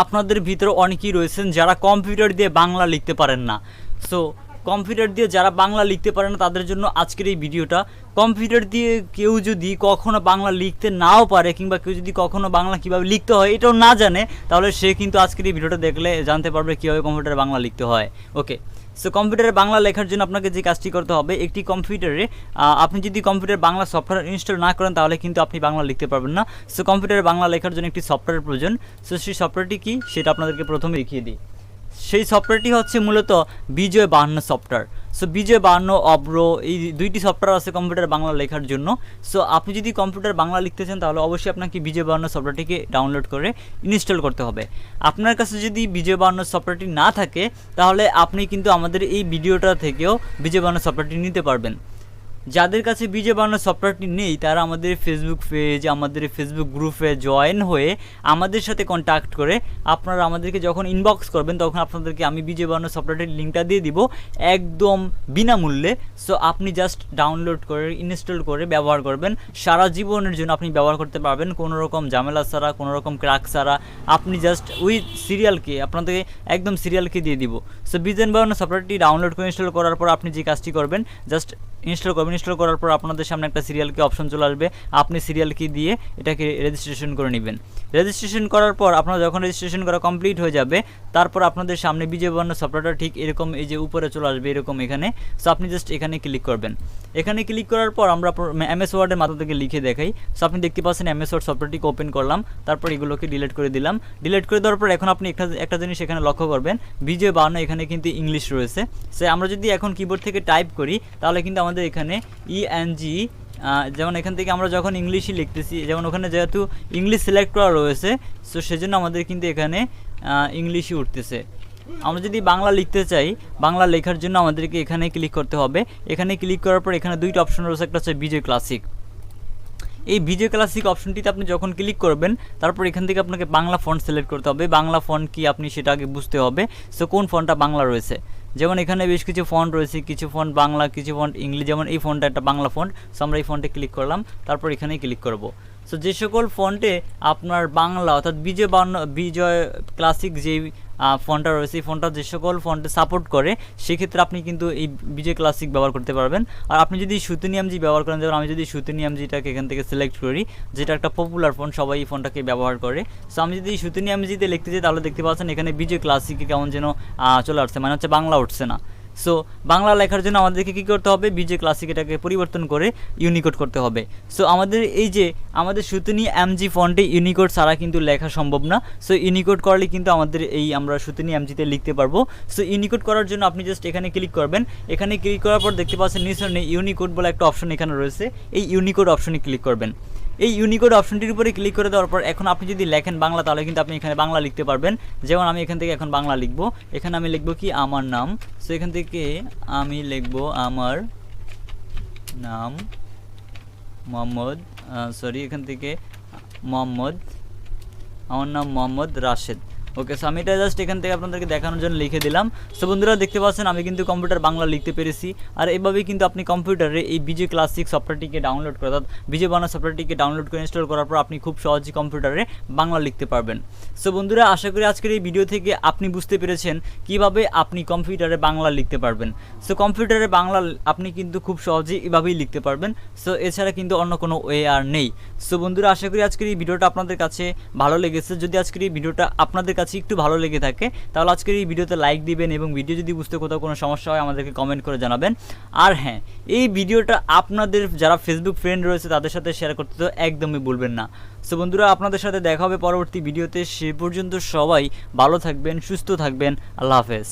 আপনাদের ভিতরে অনেকেই রয়েছেন যারা কম্পিউটার দিয়ে বাংলা লিখতে পারেন না। সো কম্পিউটার দিয়ে যারা বাংলা লিখতে পারে না তাদের জন্য আজকের এই ভিডিওটা। কম্পিউটার দিয়ে কেউ যদি কখনো বাংলা লিখতে নাও পারে কিংবা কেউ যদি কখনো বাংলা কীভাবে লিখতে হয় এটাও না জানে, তাহলে সে কিন্তু আজকের এই ভিডিওটা দেখলে জানতে পারবে কীভাবে কম্পিউটারে বাংলা লিখতে হয়। ওকে, সো কম্পিউটারে বাংলা লেখার জন্য আপনাকে যে কাজটি করতে হবে, একটি কম্পিউটারে আপনি যদি কম্পিউটার বাংলা সফটওয়্যার ইনস্টল না করেন তাহলে কিন্তু আপনি বাংলা লিখতে পারবেন না। সো কম্পিউটারে বাংলা লেখার জন্য একটি সফটওয়্যারের প্রয়োজন। সো সেই সফটওয়্যারটি কী সেটা আপনাদেরকে প্রথমে দেখিয়ে দিই। সেই সফটওয়্যারটি হচ্ছে মূলত বিজয় 52 সফটওয়্যার। সো বিজয় 52 অব্র এই দুইটি সফটওয়্যার আছে কম্পিউটার বাংলা লেখার জন্য। সো আপনি যদি কম্পিউটার বাংলা লিখতে চান তাহলে অবশ্যই আপনাকে বিজয় 52 সফটওয়্যারটিকে ডাউনলোড করে ইনস্টল করতে হবে। আপনার কাছে যদি বিজয় 52 সফটওয়্যারটি না থাকে তাহলে আপনি কিন্তু আমাদের এই ভিডিওটা থেকেও বিজয় 52 সফটওয়্যারটি নিতে পারবেন। যাদের কাছে বিজয় 52 সফটওয়্যারটি নেই তারা আমাদের ফেসবুক পেজ, আমাদের ফেসবুক গ্রুপে জয়েন হয়ে আমাদের সাথে কন্ট্যাক্ট করে আপনারা আমাদেরকে যখন ইনবক্স করবেন তখন আপনাদেরকে আমি বিজয় 52 সফটওয়্যারটির লিঙ্কটা দিয়ে দিব একদম বিনামূল্যে। সো আপনি জাস্ট ডাউনলোড করে ইনস্টল করে ব্যবহার করবেন, সারা জীবনের জন্য আপনি ব্যবহার করতে পারবেন কোনো রকম ঝামেলা ছাড়া, কোনো রকম ক্র্যাক ছাড়া। আপনি জাস্ট উইথ সিরিয়ালকে আপনাদেরকে একদম সিরিয়ালকে দিয়ে দিব। সো বিজয় 52 সফটওয়্যারটি ডাউনলোড করে ইনস্টল করার পর আপনি যে কাজটি করবেন, জাস্ট ইনস্টল করবেন। ইনস্টল করার পর আপনাদের সামনে একটা সিরিয়াল কি অপশন চলে আসবে, আপনি সিরিয়াল কি দিয়ে এটাকে রেজিস্ট্রেশন করে নেবেন। রেজিস্ট্রেশন করার পর আপনারা যখন রেজিস্ট্রেশন করা কমপ্লিট হয়ে যাবে তারপর আপনাদের সামনে বিজয় 52 সফটওয়্যারটা ঠিক এরকম এই যে উপরে চলে আসবে এরকম এখানে। সো আপনি জাস্ট এখানে ক্লিক করবেন। এখানে ক্লিক করার পর আমরা এমএস ওয়ার্ডের মাথা থেকে লিখে দেখাই। সো আপনি দেখতে পাচ্ছেন এমএস ওয়ার্ড সফটওয়্যারটিকে ওপেন করলাম, তারপর এগুলোকে ডিলিট করে দিলাম। ডিলিট করে দেওয়ার পর এখন আপনি একটা জিনিস এখানে লক্ষ্য করবেন, বিজয় 52 এখানে কিন্তু ইংলিশ রয়েছে। সো আমরা যদি এখন কিবোর্ড থেকে টাইপ করি তাহলে কিন্তু আমাদের এখানে ইএনজি যেমন এখান থেকে আমরা যখন ইংলিশই লিখতেছি, যেমন ওখানে যেহেতু ইংলিশ সিলেক্ট করা রয়েছে সো সেজন্য আমাদের কিন্তু এখানে ইংলিশই উঠতেছে। আমরা যদি বাংলা লিখতে চাই, বাংলা লেখার জন্য আমাদেরকে এখানে ক্লিক করতে হবে। এখানে ক্লিক করার পর এখানে দুইটা অপশন রয়েছে, একটা হচ্ছে বিজয় ক্লাসিক। এই বিজয় ক্লাসিক অপশনটিতে আপনি যখন ক্লিক করবেন তারপর এখান থেকে আপনাকে বাংলা ফন্ট সিলেক্ট করতে হবে। বাংলা ফন্ট কি আপনি সেটা আগে বুঝতে হবে। সো কোন ফন্টটা বাংলা রয়েছে, যেমন এখানে বেশ কিছু ফন্ট রয়েছে, কিছু ফন্ট বাংলা, কিছু ফন্ট ইংলিশ। যেমন এই ফন্টটা একটা বাংলা ফন্ট, সো আমরা এই ফন্টে ক্লিক করলাম, তারপর এখানেই ক্লিক করব। সো যে সকল ফন্টে আপনার বাংলা অর্থাৎ বিজয় ক্লাসিক যেই ফন্টটা রয়েছে এই ফন্টটা যে সকল ফন্টে সাপোর্ট করে সেক্ষেত্রে আপনি কিন্তু এই বিজয় ক্লাসিক ব্যবহার করতে পারবেন। আর আপনি যদি সুতিনিয়ামজি ব্যবহার করেন, যেমন আমি যদি সুতিনিয়ামজিটাকে এখান থেকে সিলেক্ট করি, যেটা একটা পপুলার ফন্ট, সবাই এই ফন্টটাকে ব্যবহার করে। সো আমি যদি সুতিনিয়ামজিতে লিখতে চাই তাহলে দেখতে পাচ্ছেন এখানে বিজয় ক্লাসিকে কেমন যেন চলে আসছে, মানে হচ্ছে বাংলা উঠছে না। সো বাংলা লেখার জন্য আমাদেরকে কী করতে হবে, বিজয় ক্লাসিক এটাকে পরিবর্তন করে ইউনিকোড করতে হবে। সো আমাদের এই যে আমাদের সুতনি এমজি ফন্টে ইউনিকোড ছাড়া কিন্তু লেখা সম্ভব না। সো ইউনিকোড করলে কিন্তু আমাদের এই আমরা সুতনি এমজিতে লিখতে পারবো। সো ইউনিকোড করার জন্য আপনি জাস্ট এখানে ক্লিক করবেন। এখানে ক্লিক করার পর দেখতে পাচ্ছেন নিচে ইউনিকোড বলে একটা অপশন এখানে রয়েছে, এই ইউনিকোড অপশনে ক্লিক করবেন। এই ইউনিকোড অপশনটির উপরে ক্লিক করে দেওয়ার পর এখন আপনি যদি লেখেন বাংলা তাহলে কিন্তু আপনি এখানে বাংলা লিখতে পারবেন। যেমন আমি এখান থেকে এখন বাংলা লিখব, এখানে আমি লিখব কি আমার নাম। সো এখান থেকে আমি লিখব আমার নাম মোহাম্মদ, এখান থেকে মোহাম্মদ, আমার নাম মোহাম্মদ রাশেদ। ওকে, সো আমি এটা জাস্ট এখান থেকে আপনাদেরকে দেখানোর জন্য লিখে দিলাম। সো বন্ধুরা দেখতে পাচ্ছেন আমি কিন্তু কম্পিউটার বাংলা লিখতে পেরেছি। আর এভাবেই কিন্তু আপনি কম্পিউটারে এই বিজয় ক্লাসিক সফটওয়্যারটিকে ডাউনলোড করে, অর্থাৎ বিজয় 52 সফটওয়্যারটিকে ডাউনলোড করে ইনস্টল করার পর আপনি খুব সহজেই কম্পিউটারে বাংলা লিখতে পারবেন। সো বন্ধুরা আশা করি আজকের এই ভিডিও থেকে আপনি বুঝতে পেরেছেন কিভাবে আপনি কম্পিউটারে বাংলা লিখতে পারবেন। সো কম্পিউটারে বাংলা আপনি কিন্তু খুব সহজেই এভাবেই লিখতে পারবেন। সো এছাড়া কিন্তু অন্য কোনো ওয়ে আর নেই। সো বন্ধুরা আশা করি আজকের এই ভিডিওটা আপনাদের কাছে ভালো লেগেছে। যদি আজকের এই ভিডিওটা আপনাদের কাছে একটু ভালো লেগে থাকে তাহলে আজকের এই ভিডিওতে লাইক দিবেন এবং ভিডিও যদি বুঝতে কোথাও কোনো সমস্যা হয় আমাদেরকে কমেন্ট করে জানাবেন। আর হ্যাঁ, এই ভিডিওটা আপনাদের যারা ফেসবুক ফ্রেন্ড রয়েছে তাদের সাথে শেয়ার করতে তো একদমই ভুলবেন না। সো বন্ধুরা আপনাদের সাথে দেখা হবে পরবর্তী ভিডিওতে। সে পর্যন্ত সবাই ভালো থাকবেন, সুস্থ থাকবেন। আল্লাহ হাফেজ।